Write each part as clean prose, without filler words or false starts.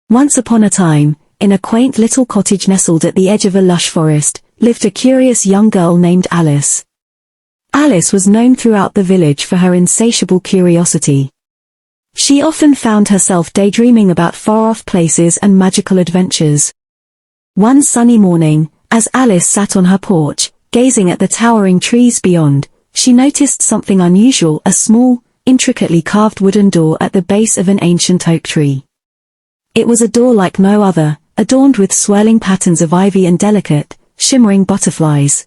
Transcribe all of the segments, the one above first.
Once upon a time, in a quaint little cottage nestled at the edge of a lush forest, lived a curious young girl named Alice. Alice was known throughout the village for her insatiable curiosity. She often found herself daydreaming about far-off places and magical adventures. One sunny morning, as Alice sat on her porch, gazing at the towering trees beyond, she noticed something unusual: a small, intricately carved wooden door at the base of an ancient oak tree. It was a door like no other, adorned with swirling patterns of ivy and delicate, shimmering butterflies.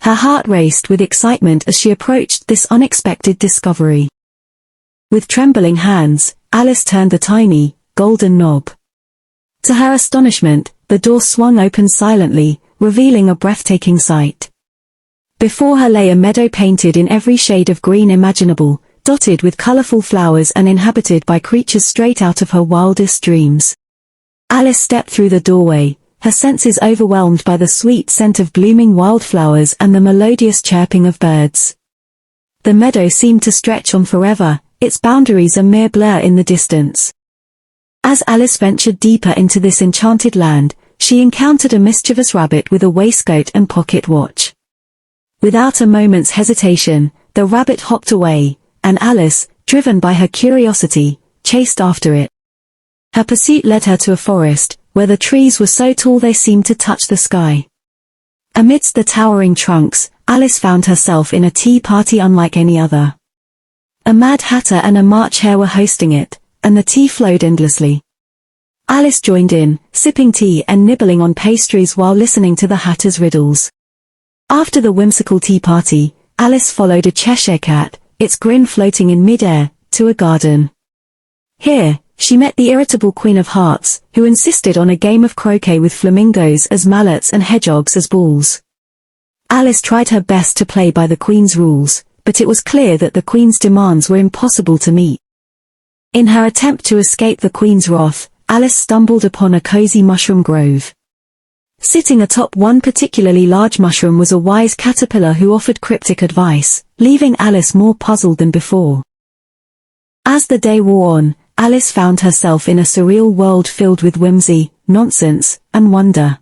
Her heart raced with excitement as she approached this unexpected discovery. With trembling hands, Alice turned the tiny, golden knob. To her astonishment, the door swung open silently, revealing a breathtaking sight. Before her lay a meadow painted in every shade of green imaginable, dotted with colorful flowers and inhabited by creatures straight out of her wildest dreams. Alice stepped through the doorway, her senses overwhelmed by the sweet scent of blooming wildflowers and the melodious chirping of birds. The meadow seemed to stretch on forever, its boundaries a mere blur in the distance. As Alice ventured deeper into this enchanted land, she encountered a mischievous rabbit with a waistcoat and pocket watch. Without a moment's hesitation, the rabbit hopped away, and Alice, driven by her curiosity, chased after it. Her pursuit led her to a forest, where the trees were so tall they seemed to touch the sky. Amidst the towering trunks, Alice found herself in a tea party unlike any other. A Mad Hatter and a March Hare were hosting it, and the tea flowed endlessly. Alice joined in, sipping tea and nibbling on pastries while listening to the Hatter's riddles. After the whimsical tea party, Alice followed a Cheshire cat, its grin floating in mid-air, to a garden. Here, she met the irritable Queen of Hearts, who insisted on a game of croquet with flamingos as mallets and hedgehogs as balls. Alice tried her best to play by the Queen's rules, but it was clear that the Queen's demands were impossible to meet. In her attempt to escape the Queen's wrath, Alice stumbled upon a cozy mushroom grove. Sitting atop one particularly large mushroom was a wise caterpillar who offered cryptic advice, leaving Alice more puzzled than before. As the day wore on, Alice found herself in a surreal world filled with whimsy, nonsense, and wonder.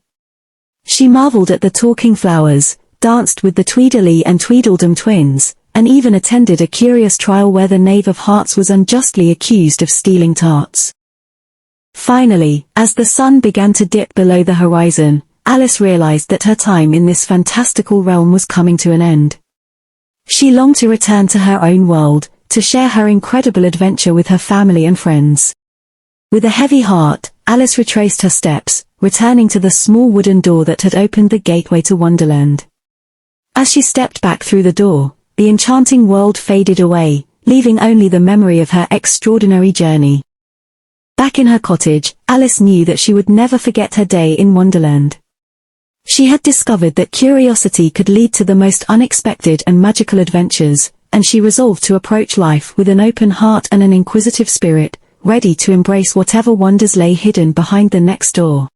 She marveled at the talking flowers, danced with the Tweedledee and Tweedledum twins, and even attended a curious trial where the Knave of Hearts was unjustly accused of stealing tarts. Finally, as the sun began to dip below the horizon, Alice realized that her time in this fantastical realm was coming to an end. She longed to return to her own world, to share her incredible adventure with her family and friends. With a heavy heart, Alice retraced her steps, returning to the small wooden door that had opened the gateway to Wonderland. As she stepped back through the door, the enchanting world faded away, leaving only the memory of her extraordinary journey. Back in her cottage, Alice knew that she would never forget her day in Wonderland. She had discovered that curiosity could lead to the most unexpected and magical adventures, and she resolved to approach life with an open heart and an inquisitive spirit, ready to embrace whatever wonders lay hidden behind the next door.